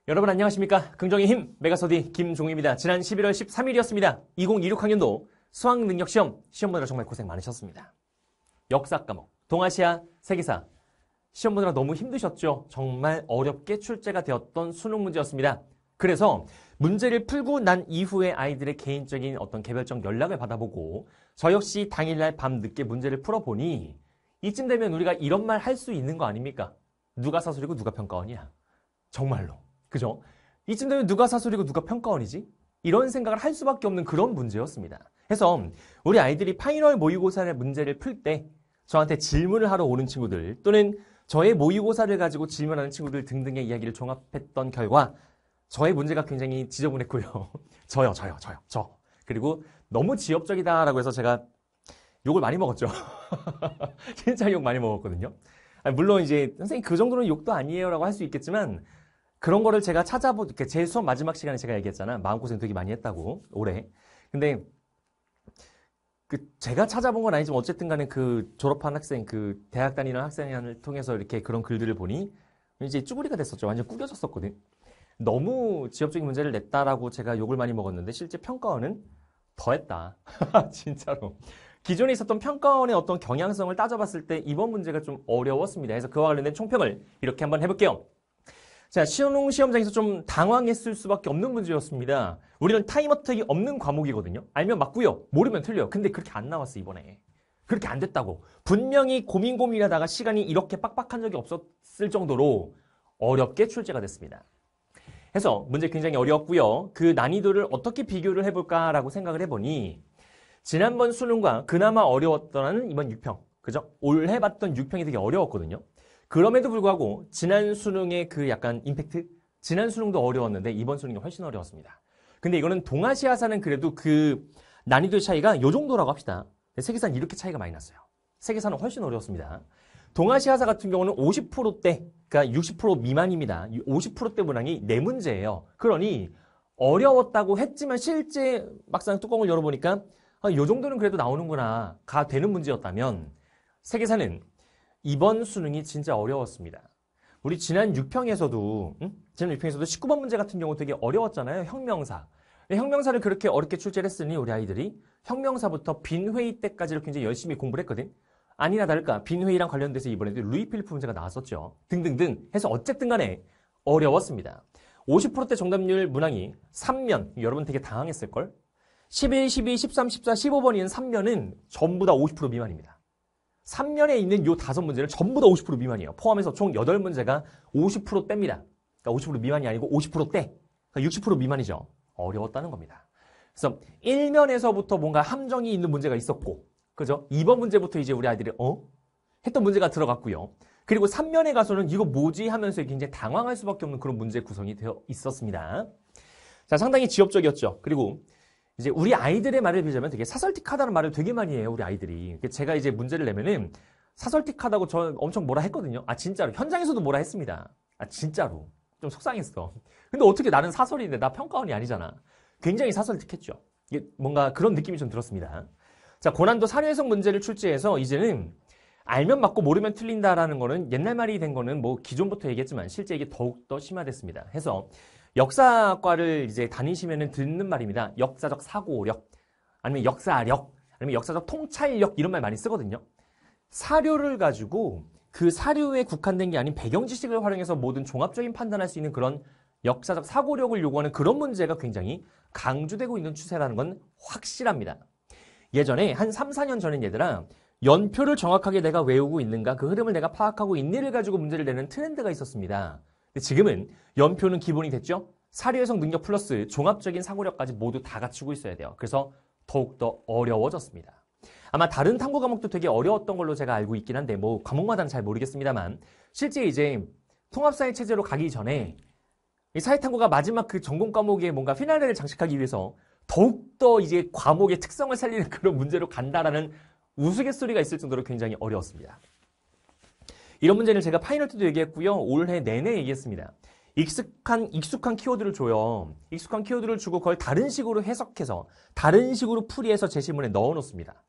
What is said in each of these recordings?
여러분 안녕하십니까? 긍정의 힘 메가서디 김종희입니다. 지난 11월 13일이었습니다. 2026학년도 수학능력시험 시험 보느라 정말 고생 많으셨습니다. 역사 과목, 동아시아, 세계사 시험 보느라 너무 힘드셨죠? 정말 어렵게 출제가 되었던 수능 문제였습니다. 그래서 문제를 풀고 난 이후에 아이들의 개인적인 어떤 개별적 연락을 받아보고 저 역시 당일날 밤 늦게 문제를 풀어보니 이쯤 되면 우리가 이런 말 할 수 있는 거 아닙니까? 누가 사설이고 누가 평가원이야? 정말로. 그죠? 이쯤 되면 누가 사설이고 누가 평가원이지? 이런 생각을 할 수밖에 없는 그런 문제였습니다. 그래서 우리 아이들이 파이널 모의고사의 문제를 풀 때 저한테 질문을 하러 오는 친구들 또는 저의 모의고사를 가지고 질문하는 친구들 등등의 이야기를 종합했던 결과 저의 문제가 굉장히 지저분했고요. 저요. 그리고 너무 지엽적이다라고 해서 제가 욕을 많이 먹었죠. 진짜 욕 많이 먹었거든요. 물론 이제 선생님 그 정도는 욕도 아니에요라고 할 수 있겠지만 그런 거를 제가 제 수업 마지막 시간에 제가 얘기했잖아. 마음고생 되게 많이 했다고, 올해. 근데, 제가 찾아본 건 아니지만 어쨌든 간에 그 졸업한 학생, 대학 다니는 학생을 통해서 이렇게 그런 글들을 보니 이제 쭈구리가 됐었죠. 완전 꾸겨졌었거든. 너무 지엽적인 문제를 냈다라고 제가 욕을 많이 먹었는데 실제 평가원은 더 했다. 진짜로. 기존에 있었던 평가원의 어떤 경향성을 따져봤을 때 이번 문제가 좀 어려웠습니다. 그래서 그와 관련된 총평을 이렇게 한번 해볼게요. 자, 수능 시험장에서 좀 당황했을 수밖에 없는 문제였습니다. 우리는 타임어택이 없는 과목이거든요. 알면 맞고요. 모르면 틀려요. 근데 그렇게 안 나왔어, 이번에. 그렇게 안 됐다고. 분명히 고민하다가 시간이 이렇게 빡빡한 적이 없었을 정도로 어렵게 출제가 됐습니다. 해서 문제 굉장히 어려웠고요. 그 난이도를 어떻게 비교를 해볼까라고 생각을 해보니 지난번 수능과 그나마 어려웠던 이번 6평. 그죠? 올해 봤던 6평이 되게 어려웠거든요. 그럼에도 불구하고 지난 수능의 그 약간 임팩트? 지난 수능도 어려웠는데 이번 수능이 훨씬 어려웠습니다. 근데 이거는 동아시아사는 그래도 그 난이도의 차이가 요 정도라고 합시다. 세계사는 이렇게 차이가 많이 났어요. 세계사는 훨씬 어려웠습니다. 동아시아사 같은 경우는 50%대, 그러니까 60% 미만입니다. 50%대 문항이 4문제예요. 그러니 어려웠다고 했지만 실제 막상 뚜껑을 열어보니까 요 정도는 그래도 나오는구나 가 되는 문제였다면 세계사는 이번 수능이 진짜 어려웠습니다. 우리 지난 6평에서도 19번 문제 같은 경우 되게 어려웠잖아요. 형명사. 형명사를 그렇게 어렵게 출제를 했으니 우리 아이들이 형명사부터 빈회의 때까지를 굉장히 열심히 공부를 했거든. 아니나 다를까 빈회의랑 관련돼서 이번에도 루이 필리프 문제가 나왔었죠. 등등등 해서 어쨌든 간에 어려웠습니다. 50%대 정답률 문항이 3면 여러분 되게 당황했을걸? 11, 12, 13, 14, 15번인 3면은 전부 다 50% 미만입니다. 3면에 있는 요 5문제는 전부 다 50% 미만이에요. 포함해서 총 8문제가 50%대입니다. 그러니까 50% 미만이 아니고 50%대. 그러니까 60% 미만이죠. 어려웠다는 겁니다. 그래서 1면에서부터 뭔가 함정이 있는 문제가 있었고, 그죠? 2번 문제부터 이제 우리 아이들이 했던 문제가 들어갔고요. 그리고 3면에 가서는 이거 뭐지 하면서 굉장히 당황할 수밖에 없는 그런 문제 구성이 되어 있었습니다. 자, 상당히 지엽적이었죠. 그리고 이제 우리 아이들의 말을 빌자면 되게 사설틱하다는 말을 되게 많이 해요, 우리 아이들이. 제가 이제 문제를 내면은 사설틱하다고 저 엄청 뭐라 했거든요. 아, 진짜로. 현장에서도 뭐라 했습니다. 아, 진짜로. 좀 속상했어. 근데 어떻게 나는 사설인데 나 평가원이 아니잖아. 굉장히 사설틱했죠. 이게 뭔가 그런 느낌이 좀 들었습니다. 자, 고난도 사료해석 문제를 출제해서 이제는 알면 맞고 모르면 틀린다라는 거는 옛날 말이 된 거는 뭐 기존부터 얘기했지만 실제 이게 더욱더 심화됐습니다. 해서 역사과를 이제 다니시면은 듣는 말입니다. 역사적 사고력, 아니면 역사력, 아니면 역사적 통찰력 이런 말 많이 쓰거든요. 사료를 가지고 그 사료에 국한된 게 아닌 배경 지식을 활용해서 모든 종합적인 판단할 수 있는 그런 역사적 사고력을 요구하는 그런 문제가 굉장히 강조되고 있는 추세라는 건 확실합니다. 예전에 한 3, 4년 전엔 얘들아 연표를 정확하게 내가 외우고 있는가 그 흐름을 내가 파악하고 있니를 가지고 문제를 내는 트렌드가 있었습니다. 근데 지금은 연표는 기본이 됐죠. 사료해석 능력 플러스 종합적인 사고력까지 모두 다 갖추고 있어야 돼요. 그래서 더욱더 어려워졌습니다. 아마 다른 탐구 과목도 되게 어려웠던 걸로 제가 알고 있긴 한데 뭐 과목마다는 잘 모르겠습니다만 실제 이제 통합사회 체제로 가기 전에 이 사회탐구가 마지막 그 전공 과목에 뭔가 피날레를 장식하기 위해서 더욱더 이제 과목의 특성을 살리는 그런 문제로 간다라는 우스갯소리가 있을 정도로 굉장히 어려웠습니다. 이런 문제는 제가 파이널 때도 얘기했고요. 올해 내내 얘기했습니다. 익숙한 키워드를 줘요. 익숙한 키워드를 주고 그걸 다른 식으로 해석해서 다른 식으로 풀이해서 제 실문에 넣어놓습니다.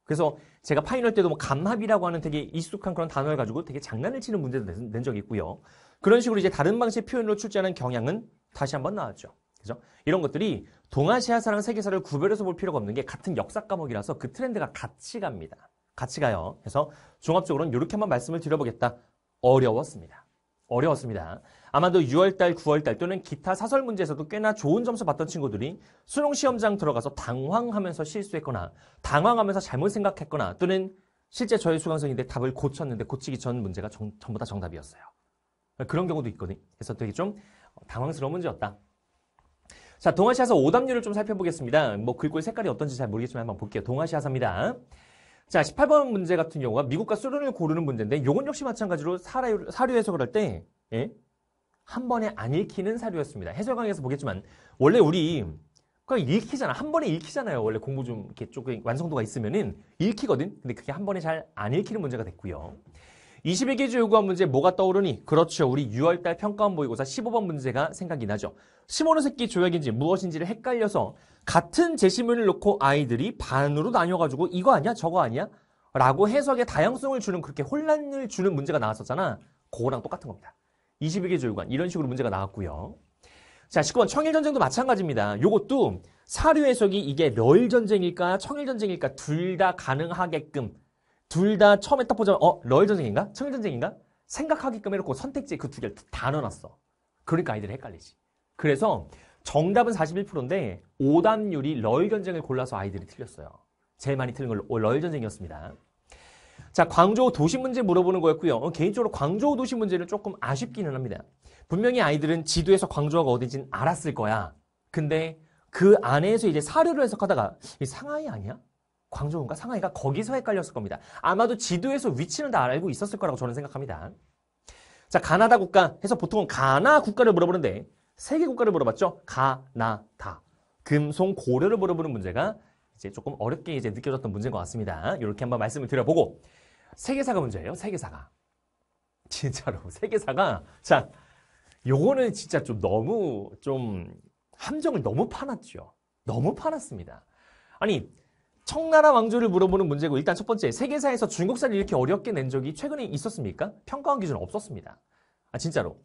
그래서 제가 파이널 때도 뭐 감합이라고 하는 되게 익숙한 그런 단어를 가지고 되게 장난을 치는 문제도 낸 적이 있고요. 그런 식으로 이제 다른 방식의 표현으로 출제하는 경향은 다시 한번 나왔죠. 그죠? 이런 것들이 동아시아사랑 세계사를 구별해서 볼 필요가 없는 게 같은 역사 과목이라서 그 트렌드가 같이 갑니다. 같이 가요. 그래서 종합적으로는 이렇게 한번 말씀을 드려보겠다. 어려웠습니다. 아마도 6월달, 9월달 또는 기타 사설 문제에서도 꽤나 좋은 점수 받던 친구들이 수능 시험장 들어가서 당황하면서 실수했거나 당황하면서 잘못 생각했거나 또는 실제 저의 수강생인데 답을 고쳤는데 고치기 전 문제가 전부 다 정답이었어요. 그런 경우도 있거든요. 그래서 되게 좀 당황스러운 문제였다. 자, 동아시아사 오답률을 좀 살펴보겠습니다. 뭐 글꼴 색깔이 어떤지 잘 모르겠지만 한번 볼게요. 동아시아사입니다. 자, 18번 문제 같은 경우가 미국과 소련을 고르는 문제인데 요건 역시 마찬가지로 사료 해석을 할 때 한 번에 안 읽히는 사료였습니다. 해설 강의에서 보겠지만 원래 우리 그냥 읽히잖아. 한 번에 읽히잖아요. 원래 공부 좀 이렇게 조금 완성도가 있으면은 읽히거든. 근데 그게 한 번에 잘 안 읽히는 문제가 됐고요. 21개 요구한 문제 뭐가 떠오르니? 그렇죠. 우리 6월달 평가원 모의고사 15번 문제가 생각이 나죠. 시모노세키 조약인지 무엇인지를 헷갈려서 같은 제시문을 놓고 아이들이 반으로 나뉘어가지고 이거 아니야? 저거 아니야? 라고 해석에 다양성을 주는 그렇게 혼란을 주는 문제가 나왔었잖아. 그거랑 똑같은 겁니다. 21개 조약관 이런 식으로 문제가 나왔고요. 자, 19번 청일전쟁도 마찬가지입니다. 요것도 사료 해석이 이게 러일전쟁일까 청일전쟁일까 둘 다 가능하게끔 둘 다 처음에 딱 보자면 러일전쟁인가? 청일전쟁인가? 생각하게끔 해놓고 선택지에 그 두 개를 다 넣어놨어. 그러니까 아이들이 헷갈리지. 그래서 정답은 41%인데 오답률이 러일전쟁을 골라서 아이들이 틀렸어요. 제일 많이 틀린 건 러일전쟁이었습니다. 자, 광저우 도시 문제 물어보는 거였고요. 개인적으로 광저우 도시 문제는 조금 아쉽기는 합니다. 분명히 아이들은 지도에서 광저우가 어딘지는 알았을 거야. 근데 그 안에서 이제 사료를 해석하다가 이 상하이 아니야? 광저우인가? 상하이가 거기서 헷갈렸을 겁니다. 아마도 지도에서 위치는 다 알고 있었을 거라고 저는 생각합니다. 자, 가나다 국가 해서 보통은 가나 국가를 물어보는데 세계 국가를 물어봤죠? 가나다. 금송 고려를 물어보는 문제가 이제 조금 어렵게 이제 느껴졌던 문제인 것 같습니다. 이렇게 한번 말씀을 드려보고 세계사가 문제예요. 세계사가. 진짜로 세계사가 자, 요거는 진짜 좀 너무 좀 함정을 너무 파놨죠. 너무 파놨습니다. 아니 청나라 왕조를 물어보는 문제고 일단 첫 번째 세계사에서 중국사를 이렇게 어렵게 낸 적이 최근에 있었습니까? 평가원 기준은 없었습니다. 아 진짜로.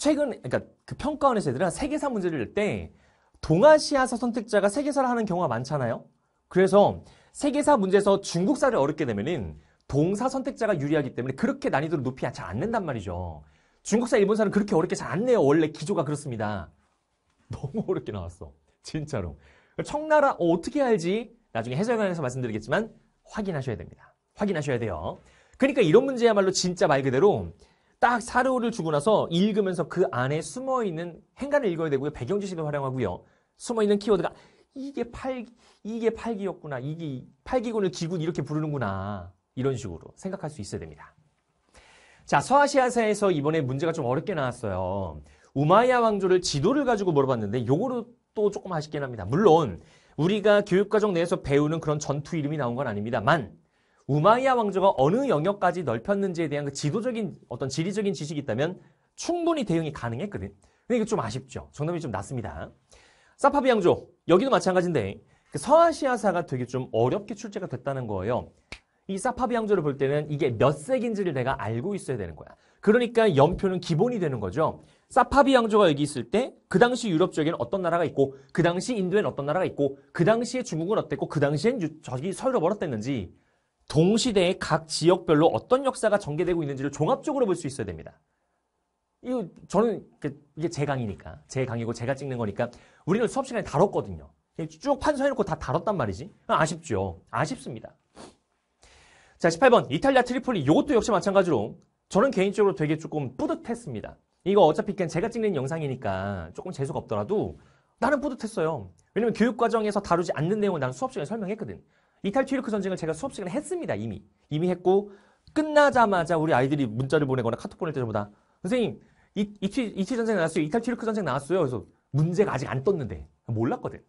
그러니까 그 평가원에서 얘들아 세계사 문제를 낼 때 동아시아사 선택자가 세계사를 하는 경우가 많잖아요. 그래서 세계사 문제에서 중국사를 어렵게 되면은 동사 선택자가 유리하기 때문에 그렇게 난이도를 높이 잘 안 낸단 말이죠. 중국사, 일본사는 그렇게 어렵게 잘 안 내요. 원래 기조가 그렇습니다. 너무 어렵게 나왔어. 진짜로. 청나라 어떻게 알지? 나중에 해설관에서 말씀드리겠지만 확인하셔야 됩니다. 확인하셔야 돼요. 그러니까 이런 문제야말로 진짜 말 그대로 딱 사료를 주고 나서 읽으면서 그 안에 숨어있는 행간을 읽어야 되고요. 배경 지식을 활용하고요. 숨어있는 키워드가 이게 8기였구나. 이게 8기군을 기군 이렇게 부르는구나. 이런 식으로 생각할 수 있어야 됩니다. 자, 서아시아사에서 이번에 문제가 좀 어렵게 나왔어요. 우마이야 왕조를 지도를 가지고 물어봤는데 요거로 또 조금 아쉽긴 합니다. 물론 우리가 교육과정 내에서 배우는 그런 전투 이름이 나온 건 아닙니다만 우마이야 왕조가 어느 영역까지 넓혔는지에 대한 그 지도적인 어떤 지리적인 지식이 있다면 충분히 대응이 가능했거든. 근데 이게 좀 아쉽죠. 정답이 좀 낮습니다. 사파비 왕조 여기도 마찬가지인데 서아시아사가 되게 좀 어렵게 출제가 됐다는 거예요. 이 사파비 왕조를 볼 때는 이게 몇 세기인지를 내가 알고 있어야 되는 거야. 그러니까 연표는 기본이 되는 거죠. 사파비 왕조가 여기 있을 때 그 당시 유럽 지역에는 어떤 나라가 있고 그 당시 인도에는 어떤 나라가 있고 그 당시에 중국은 어땠고 그 당시엔 저기 서유럽 어땠는지 동시대의 각 지역별로 어떤 역사가 전개되고 있는지를 종합적으로 볼 수 있어야 됩니다. 이거 저는 이게 제 강의니까 제 강의고 제가 찍는 거니까 우리는 수업 시간에 다뤘거든요. 쭉 판서해놓고 다 다뤘단 말이지. 아쉽죠. 아쉽습니다. 자, 18번 이탈리아 트리폴리 이것도 역시 마찬가지로 저는 개인적으로 되게 조금 뿌듯했습니다. 이거 어차피 그냥 제가 찍는 영상이니까 조금 재수가 없더라도 나는 뿌듯했어요. 왜냐면 교육과정에서 다루지 않는 내용을 나는 수업 시간에 설명했거든. 이탈 튀르크 전쟁을 제가 수업 시간에 했습니다. 이미 했고 끝나자마자 우리 아이들이 문자를 보내거나 카톡 보낼 때마다 선생님 이티 전쟁 나왔어요. 이탈 튀르크 전쟁 나왔어요. 그래서 문제가 아직 안 떴는데 몰랐거든.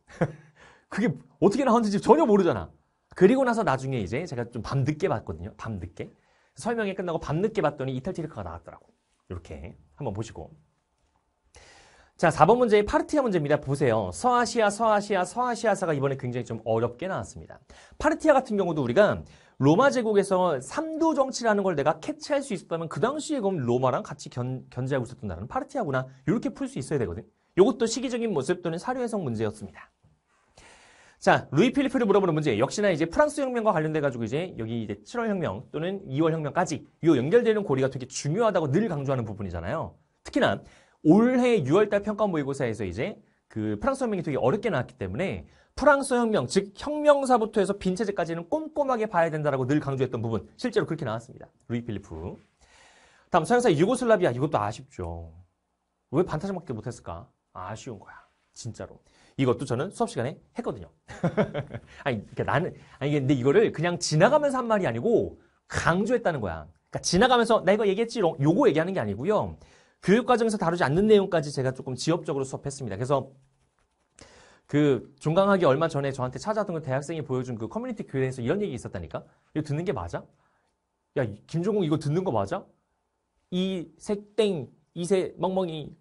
그게 어떻게 나왔는지 전혀 모르잖아. 그리고 나서 나중에 이제 제가 좀 밤늦게 봤거든요. 밤늦게. 설명이 끝나고 밤늦게 봤더니 이탈 튀르크가 나왔더라고. 이렇게 한번 보시고. 자, 4번 문제의 파르티아 문제입니다. 보세요. 서아시아사가 이번에 굉장히 좀 어렵게 나왔습니다. 파르티아 같은 경우도 우리가 로마 제국에서 삼두 정치라는 걸 내가 캐치할 수 있었다면 그 당시에 그럼 로마랑 같이 견제하고 있었던 나라는 파르티아구나. 이렇게 풀 수 있어야 되거든. 이것도 시기적인 모습 또는 사료 해석 문제였습니다. 자, 루이 필리프를 물어보는 문제. 역시나 이제 프랑스 혁명과 관련돼가지고 이제 여기 이제 7월 혁명 또는 2월 혁명까지 이 연결되는 고리가 되게 중요하다고 늘 강조하는 부분이잖아요. 특히나 올해 6월달 평가 모의고사에서 이제 그 프랑스 혁명이 되게 어렵게 나왔기 때문에 프랑스 혁명, 즉 혁명사부터 해서 빈체제까지는 꼼꼼하게 봐야 된다라고 늘 강조했던 부분. 실제로 그렇게 나왔습니다. 루이 필리프. 다음 서양사 유고슬라비아. 이것도 아쉽죠. 왜 반타작밖에 못했을까? 아쉬운 거야. 진짜로. 이것도 저는 수업 시간에 했거든요. 아니, 그러니까 근데 이거를 그냥 지나가면서 한 말이 아니고 강조했다는 거야. 그러니까 지나가면서 나 이거 얘기했지, 요거 얘기하는 게 아니고요. 교육과정에서 다루지 않는 내용까지 제가 조금 지엽적으로 수업했습니다. 그래서 그 종강하기 얼마 전에 저한테 찾아왔던 그 대학생이 보여준 그 커뮤니티 교회에서 이런 얘기 있었다니까? 이거 듣는 게 맞아? 야, 김종국 이거 듣는 거 맞아? 이색땡, 이세 멍멍이,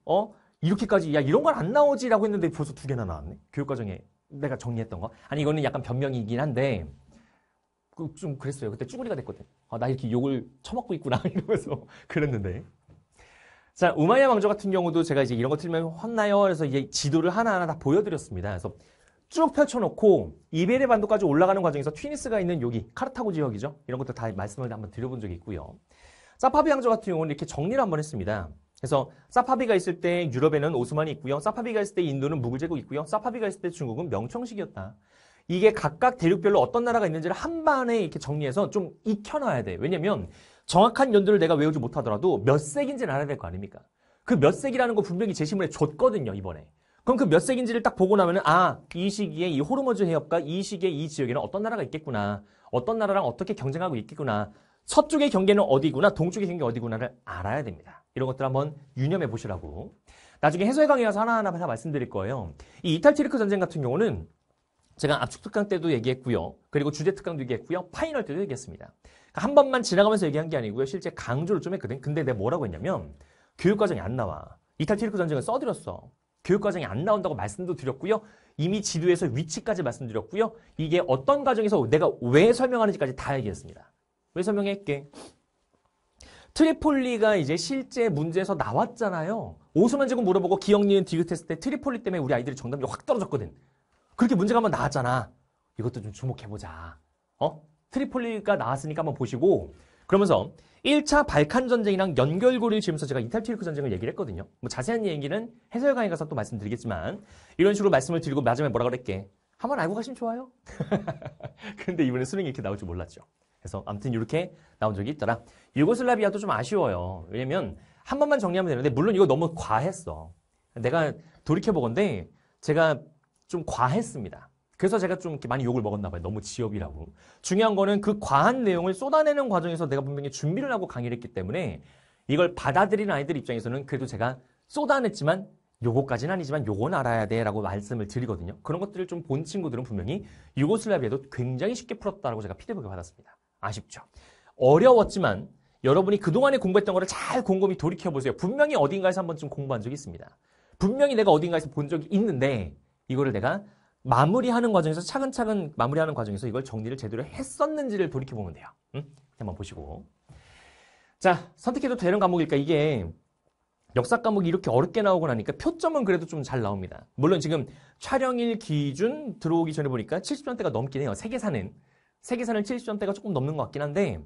이렇게까지, 야, 이런 건 안 나오지라고 했는데 벌써 2개나 나왔네? 교육과정에 내가 정리했던 거. 아니, 이거는 약간 변명이긴 한데, 좀 그랬어요. 그때 쭈구리가 됐거든. 나 이렇게 욕을 처먹고 있구나. 이러면서 그랬는데. 자, 우마이야 왕조 같은 경우도 제가 이제 이런 거 틀면 혼나요. 그래서 이제 지도를 하나하나 다 보여드렸습니다. 그래서 쭉 펼쳐놓고 이베리 반도까지 올라가는 과정에서 튀니스가 있는 여기 카르타고 지역이죠. 이런 것도 다 말씀을 한번 드려본 적이 있고요. 사파비 왕조 같은 경우는 이렇게 정리를 한번 했습니다. 그래서 사파비가 있을 때 유럽에는 오스만이 있고요. 사파비가 있을 때 인도는 무굴 제국 있고요. 사파비가 있을 때 중국은 명청식이었다. 이게 각각 대륙별로 어떤 나라가 있는지를 한 번에 이렇게 정리해서 좀 익혀놔야 돼. 왜냐면 정확한 연도를 내가 외우지 못하더라도 몇 세기인지는 알아야 될 거 아닙니까? 그 몇 세기라는 거 분명히 제시문에 줬거든요, 이번에. 그럼 그 몇 세기인지를 딱 보고 나면은, 이 시기에 이 호르무즈 해협과 이 시기에 이 지역에는 어떤 나라가 있겠구나. 어떤 나라랑 어떻게 경쟁하고 있겠구나. 서쪽의 경계는 어디구나. 동쪽의 경계 어디구나를 알아야 됩니다. 이런 것들 한번 유념해 보시라고. 나중에 해설 강의 가서 하나하나 다 말씀드릴 거예요. 이 이탈트리크 전쟁 같은 경우는 제가 압축 특강 때도 얘기했고요. 그리고 주제 특강도 얘기했고요. 파이널 때도 얘기했습니다. 한 번만 지나가면서 얘기한 게 아니고요. 실제 강조를 좀 했거든. 근데 내가 뭐라고 했냐면 교육과정이 안 나와. 이탈트리크 전쟁을 써드렸어. 교육과정이 안 나온다고 말씀도 드렸고요. 이미 지도에서 위치까지 말씀드렸고요. 이게 어떤 과정에서 내가 왜 설명하는지까지 다 얘기했습니다. 왜 설명할게? 트리폴리가 이제 실제 문제에서 나왔잖아요. 오스만 제국 물어보고 기억, 니은, 디귿 했을 때 트리폴리 때문에 우리 아이들이 정답이 확 떨어졌거든. 그렇게 문제가 한번 나왔잖아. 이것도 좀 주목해보자. 트리폴리가 나왔으니까 한번 보시고 그러면서 1차 발칸 전쟁이랑 연결고리를 지으면서 제가 이탈트리크 전쟁을 얘기를 했거든요. 뭐 자세한 얘기는 해설 강의 가서 또 말씀드리겠지만 이런 식으로 말씀을 드리고 마지막에 뭐라 그랬게? 한번 알고 가시면 좋아요. 근데 이번에 수능이 이렇게 나올 줄 몰랐죠. 그래서 아무튼 이렇게 나온 적이 있더라. 유고슬라비아도 좀 아쉬워요. 왜냐면 한 번만 정리하면 되는데 물론 이거 너무 과했어. 내가 돌이켜보건데 제가 좀 과했습니다. 그래서 제가 좀 이렇게 많이 욕을 먹었나 봐요. 너무 지엽이라고. 중요한 거는 그 과한 내용을 쏟아내는 과정에서 내가 분명히 준비를 하고 강의를 했기 때문에 이걸 받아들이는 아이들 입장에서는 그래도 제가 쏟아냈지만 요거까지는 아니지만 요건 알아야 돼 라고 말씀을 드리거든요. 그런 것들을 좀 본 친구들은 분명히 유고슬라비아도 굉장히 쉽게 풀었다라고 제가 피드백을 받았습니다. 아쉽죠. 어려웠지만 여러분이 그동안에 공부했던 거를 잘 곰곰이 돌이켜보세요. 분명히 어딘가에서 한 번쯤 공부한 적이 있습니다. 분명히 내가 어딘가에서 본 적이 있는데 이거를 내가 마무리하는 과정에서 차근차근 마무리하는 과정에서 이걸 정리를 제대로 했었는지를 돌이켜보면 돼요. 한번 보시고. 자, 선택해도 되는 과목일까? 이게 역사 과목이 이렇게 어렵게 나오고 나니까 표점은 그래도 좀 잘 나옵니다. 물론 지금 촬영일 기준 들어오기 전에 보니까 70점대가 넘긴 해요. 세계사는 70점대가 조금 넘는 것 같긴 한데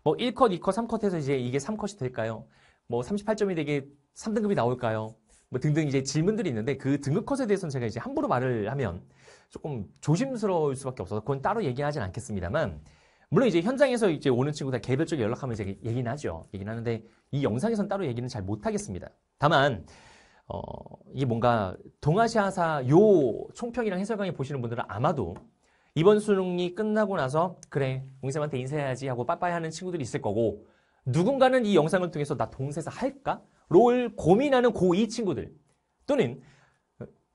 뭐 1컷, 2컷, 3컷 해서 이제 이게 3컷이 될까요? 뭐 38점이 되게 3등급이 나올까요? 뭐 등등 이제 질문들이 있는데 그 등급 컷에 대해서는 제가 이제 함부로 말을 하면 조금 조심스러울 수밖에 없어서 그건 따로 얘기하진 않겠습니다만 물론 이제 현장에서 이제 오는 친구들 개별적으로 연락하면 이제 얘기는 하죠. 얘기는 하는데 이 영상에서는 따로 얘기는 잘 못하겠습니다. 다만 이게 뭔가 동아시아사 요 총평이랑 해설 강의 보시는 분들은 아마도 이번 수능이 끝나고 나서 그래 동생한테 인사해야지 하고 빠빠이 하는 친구들이 있을 거고 누군가는 이 영상을 통해서 나 동세사 할까? 를 고민하는 고2 친구들 또는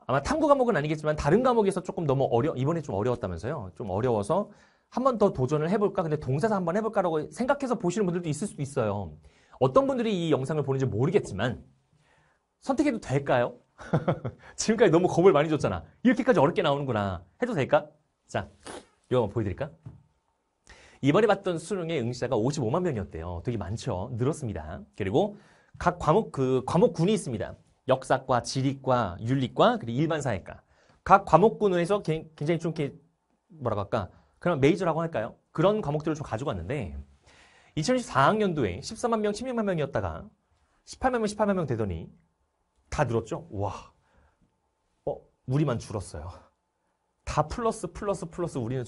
아마 탐구 과목은 아니겠지만 다른 과목에서 조금 너무 이번에 좀 어려웠다면서요. 좀 어려워서 한 번 더 도전을 해볼까? 근데 동사사 한번 해볼까라고 생각해서 보시는 분들도 있을 수도 있어요. 어떤 분들이 이 영상을 보는지 모르겠지만 선택해도 될까요? 지금까지 너무 겁을 많이 줬잖아. 이렇게까지 어렵게 나오는구나. 해도 될까? 자, 이거 한번 보여드릴까? 이번에 봤던 수능의 응시자가 55만 명이었대요. 되게 많죠. 늘었습니다. 그리고 각 과목군이 있습니다. 역사과, 지리과, 윤리과, 그리고 일반사회과. 각 과목군에서 굉장히 좀 이렇게 뭐라고 할까? 그런 메이저라고 할까요? 그런 과목들을 좀 가지고 왔는데 2024학년도에 14만 명, 16만 명이었다가 18만 명, 18만 명 되더니 다 늘었죠? 와, 우리만 줄었어요. 다 플러스 우리는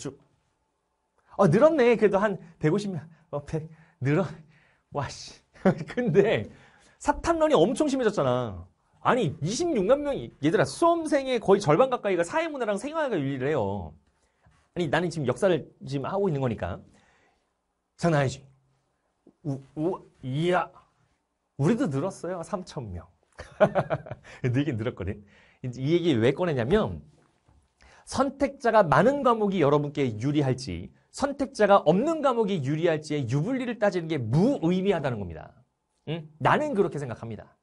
늘었네. 그래도 한 150명, 100, 와, 씨. 근데 사탐론이 엄청 심해졌잖아. 아니, 26만 명이, 얘들아, 수험생의 거의 절반 가까이가 사회문화랑 생활과 윤리를 해요. 아니, 나는 지금 역사를 지금 하고 있는 거니까. 장난 아니지? 이야. 우리도 늘었어요. 3,000명. 늘긴 늘었거든. 이 얘기 왜 꺼내냐면, 선택자가 많은 과목이 여러분께 유리할지, 선택자가 없는 과목이 유리할지의 유불리를 따지는 게 무의미하다는 겁니다. 응? 나는 그렇게 생각합니다.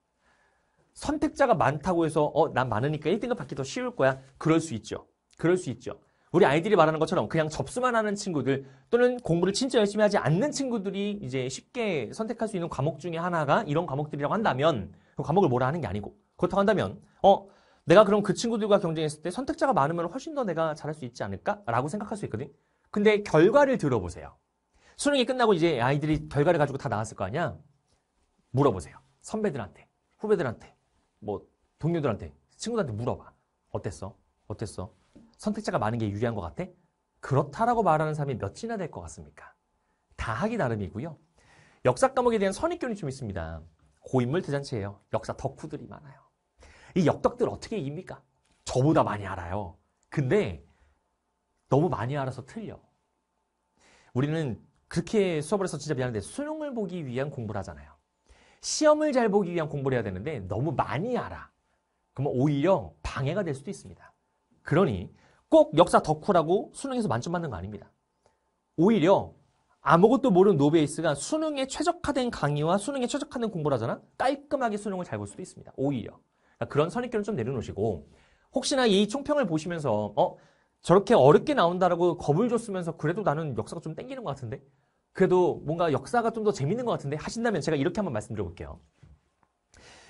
선택자가 많다고 해서 난 많으니까 1등급 받기 더 쉬울 거야. 그럴 수 있죠. 그럴 수 있죠. 우리 아이들이 말하는 것처럼 그냥 접수만 하는 친구들 또는 공부를 진짜 열심히 하지 않는 친구들이 이제 쉽게 선택할 수 있는 과목 중에 하나가 이런 과목들이라고 한다면 그 과목을 뭐라 하는 게 아니고 그렇다고 한다면 내가 그럼 그 친구들과 경쟁했을 때 선택자가 많으면 훨씬 더 내가 잘할 수 있지 않을까? 라고 생각할 수 있거든. 근데 결과를 들어보세요. 수능이 끝나고 이제 아이들이 결과를 가지고 다 나왔을 거 아니야? 물어보세요. 선배들한테, 후배들한테, 뭐 동료들한테, 친구들한테 물어봐. 어땠어? 선택자가 많은 게 유리한 것 같아? 그렇다라고 말하는 사람이 몇이나 될 것 같습니까? 다 하기 나름이고요. 역사 과목에 대한 선입견이 좀 있습니다. 고인물 대잔치예요. 역사 덕후들이 많아요. 이 역덕들 어떻게 이깁니까? 저보다 많이 알아요. 근데 너무 많이 알아서 틀려. 우리는 그렇게 수업을 해서 진짜 미안한데 수능을 보기 위한 공부를 하잖아요. 시험을 잘 보기 위한 공부를 해야 되는데 너무 많이 알아. 그러면 오히려 방해가 될 수도 있습니다. 그러니 꼭 역사 덕후라고 수능에서 만점 받는 거 아닙니다. 오히려 아무것도 모르는 노베이스가 수능에 최적화된 강의와 수능에 최적화된 공부를 하잖아? 깔끔하게 수능을 잘 볼 수도 있습니다. 오히려. 그러니까 그런 선입견을 좀 내려놓으시고 혹시나 이 총평을 보시면서 저렇게 어렵게 나온다라고 겁을 줬으면서 그래도 나는 역사가 좀 땡기는 것 같은데? 그래도 뭔가 역사가 좀 더 재밌는 것 같은데? 하신다면 제가 이렇게 한번 말씀드려볼게요.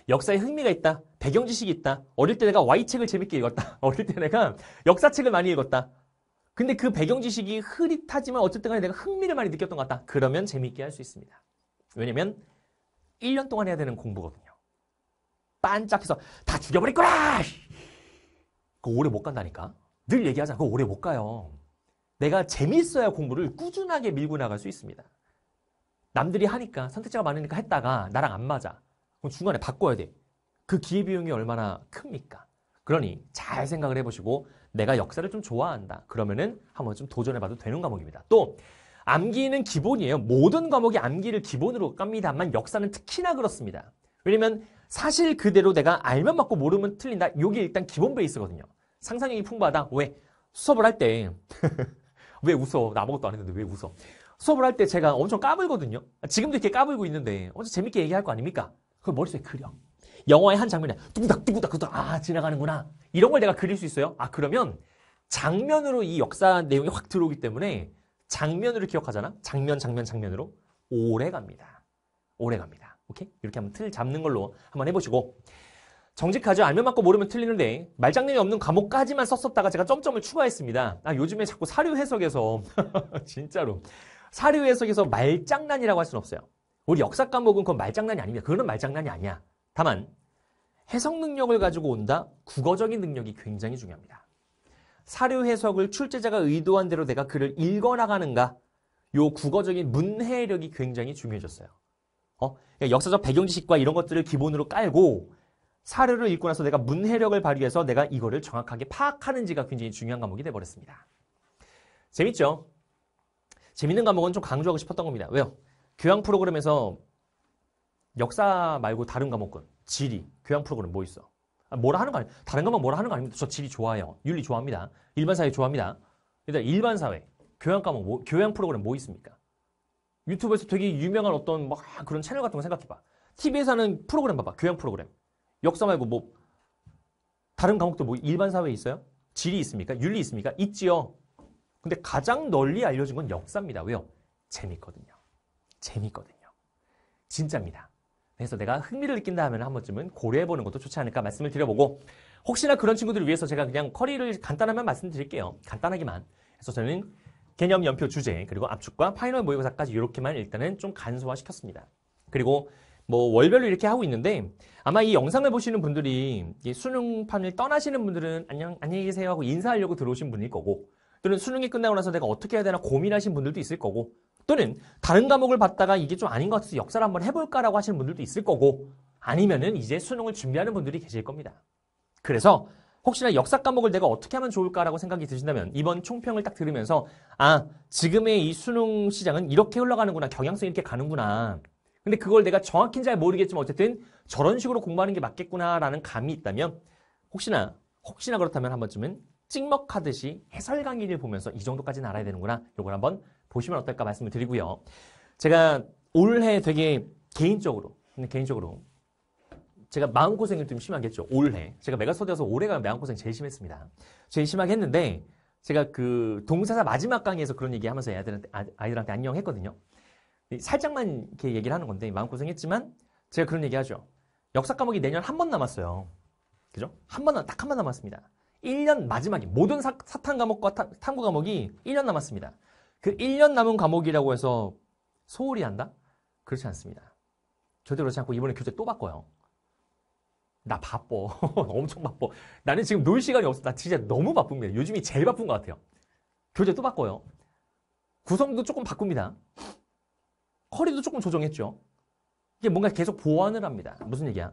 역사에 흥미가 있다. 배경 지식이 있다. 어릴 때 내가 Y책을 재밌게 읽었다. 어릴 때 내가 역사책을 많이 읽었다. 근데 그 배경 지식이 흐릿하지만 어쨌든 간에 내가 흥미를 많이 느꼈던 것 같다. 그러면 재밌게 할 수 있습니다. 왜냐면 1년 동안 해야 되는 공부거든요. 반짝해서 다 죽여버릴 거라! 그거 오래 못 간다니까. 늘 얘기하잖아. 그거 오래 못 가요. 내가 재밌어야 공부를 꾸준하게 밀고 나갈 수 있습니다. 남들이 하니까 선택자가 많으니까 했다가 나랑 안 맞아. 그럼 중간에 바꿔야 돼. 그 기회비용이 얼마나 큽니까? 그러니 잘 생각을 해보시고 내가 역사를 좀 좋아한다. 그러면은 한번 좀 도전해봐도 되는 과목입니다. 또 암기는 기본이에요. 모든 과목이 암기를 기본으로 깝니다만 역사는 특히나 그렇습니다. 왜냐면 사실 그대로 내가 알면 맞고 모르면 틀린다. 이게 일단 기본 베이스거든요. 상상력이 풍부하다. 왜? 수업을 할 때 왜 웃어? 나 아무것도 안 했는데 왜 웃어? 수업을 할 때 제가 엄청 까불거든요. 지금도 이렇게 까불고 있는데 엄청 재밌게 얘기할 거 아닙니까? 그걸 머릿속에 그려. 영화의 한 장면에 뚜구닥 지나가는구나. 이런 걸 내가 그릴 수 있어요. 그러면 장면으로 이 역사 내용이 확 들어오기 때문에 장면으로 기억하잖아. 장면으로 오래 갑니다. 오케이? 이렇게 한번 틀 잡는 걸로 한번 해보시고 정직하죠. 알면 맞고 모르면 틀리는데 말장난이 없는 과목까지만 썼었다가 제가 점점을 추가했습니다. 요즘에 자꾸 사료 해석에서 진짜로 사료 해석에서 말장난이라고 할 수는 없어요. 우리 역사 과목은 그건 말장난이 아닙니다. 그거는 말장난이 아니야. 다만 해석 능력을 가지고 온다. 국어적인 능력이 굉장히 중요합니다. 사료 해석을 출제자가 의도한 대로 내가 글을 읽어나가는가. 요 국어적인 문해력이 굉장히 중요해졌어요. 그러니까 역사적 배경 지식과 이런 것들을 기본으로 깔고 사료를 읽고 나서 내가 문해력을 발휘해서 내가 이거를 정확하게 파악하는지가 굉장히 중요한 과목이 돼버렸습니다. 재밌죠? 재밌는 과목은 좀 강조하고 싶었던 겁니다. 왜요? 교양 프로그램에서 역사 말고 다른 과목은 지리, 교양 프로그램 뭐 있어? 뭐라 하는 거 아니에요? 다른 과목 뭐라 하는 거 아닙니다. 저 지리 좋아해요. 윤리 좋아합니다. 일반사회 좋아합니다. 일단 일반사회, 교양 과목, 교양 프로그램 뭐 있습니까? 유튜브에서 되게 유명한 어떤 막 그런 채널 같은 거 생각해봐. TV에서 하는 프로그램 봐봐. 교양 프로그램. 역사 말고 뭐 다른 과목도 뭐 일반 사회에 있어요? 지리 있습니까? 윤리 있습니까? 있지요. 근데 가장 널리 알려진 건 역사입니다. 왜요? 재밌거든요. 재밌거든요. 진짜입니다. 그래서 내가 흥미를 느낀다 하면 한 번쯤은 고려해보는 것도 좋지 않을까 말씀을 드려보고, 혹시나 그런 친구들을 위해서 제가 그냥 커리를 간단하면 말씀드릴게요. 간단하기만. 그래서 저는 개념, 연표, 주제, 그리고 압축과 파이널 모의고사까지 이렇게만 일단은 좀 간소화시켰습니다. 그리고 뭐 월별로 이렇게 하고 있는데, 아마 이 영상을 보시는 분들이 이 수능판을 떠나시는 분들은 안녕히 계세요 하고 인사하려고 들어오신 분일 거고, 또는 수능이 끝나고 나서 내가 어떻게 해야 되나 고민하신 분들도 있을 거고, 또는 다른 과목을 봤다가 이게 좀 아닌 것 같아서 역사를 한번 해볼까라고 하시는 분들도 있을 거고, 아니면은 이제 수능을 준비하는 분들이 계실 겁니다. 그래서 혹시나 역사 과목을 내가 어떻게 하면 좋을까라고 생각이 드신다면 이번 총평을 딱 들으면서 지금의 이 수능 시장은 이렇게 흘러가는구나, 경향성이 이렇게 가는구나. 근데 그걸 내가 정확히는 잘 모르겠지만 어쨌든 저런 식으로 공부하는 게 맞겠구나라는 감이 있다면 혹시나 그렇다면 한 번쯤은 찍먹하듯이 해설 강의를 보면서 이 정도까지는 알아야 되는구나. 요걸 한번 보시면 어떨까 말씀을 드리고요. 제가 올해 되게 개인적으로 제가 마음고생을 좀 심하게 했죠. 올해. 제가 메가스터디여서 올해가 마음고생 제일 심했습니다. 제일 심하게 했는데 제가 그 동사사 마지막 강의에서 그런 얘기하면서 아이들한테 안녕했거든요. 살짝만 이렇게 얘기를 하는 건데 마음고생했지만 제가 그런 얘기하죠. 역사 과목이 내년 한 번 남았어요. 그죠? 딱 한 번 남았습니다. 1년 마지막이 모든 사탐 과목과 탐구 과목이 1년 남았습니다. 그 1년 남은 과목이라고 해서 소홀히 한다? 그렇지 않습니다. 절대 그렇지 않고 이번에 교재 또 바꿔요. 나 바빠. 엄청 바빠. 나는 지금 놀 시간이 없어. 나 진짜 너무 바쁩니다. 요즘이 제일 바쁜 것 같아요. 교재 또 바꿔요. 구성도 조금 바꿉니다. 커리도 조금 조정했죠. 이게 뭔가 계속 보완을 합니다. 무슨 얘기야?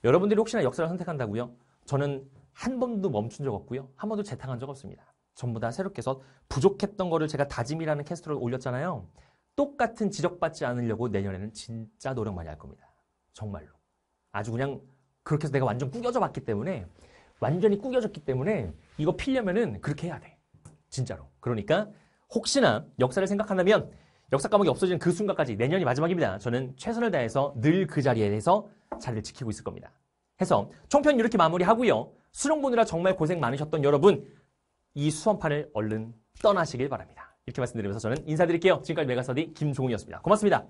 여러분들이 혹시나 역사를 선택한다고요? 저는 한 번도 멈춘 적 없고요. 한 번도 재탕한 적 없습니다. 전부 다 새롭게 해서 부족했던 거를 제가 다짐이라는 캐스트를 올렸잖아요. 똑같은 지적받지 않으려고 내년에는 진짜 노력 많이 할 겁니다. 정말로. 아주 그냥 그렇게 해서 내가 완전 완전히 꾸겨졌기 때문에 이거 피려면은 그렇게 해야 돼. 진짜로. 그러니까 혹시나 역사를 생각한다면 역사 과목이 없어지는 그 순간까지 내년이 마지막입니다. 저는 최선을 다해서 늘 그 자리에서 자리를 지키고 있을 겁니다. 해서 총편 이렇게 마무리하고요. 수능 보느라 정말 고생 많으셨던 여러분, 이 수험판을 얼른 떠나시길 바랍니다. 이렇게 말씀드리면서 저는 인사드릴게요. 지금까지 메가스터디 김종훈이었습니다. 고맙습니다.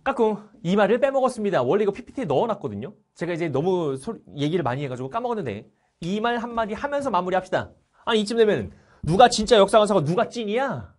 까꿍, 이 말을 빼먹었습니다. 원래 이거 PPT에 넣어놨거든요. 제가 이제 너무 얘기를 많이 해가지고 까먹었는데 이 말 한마디 하면서 마무리합시다. 아니 이쯤 되면 누가 진짜 역사강사고 누가 찐이야?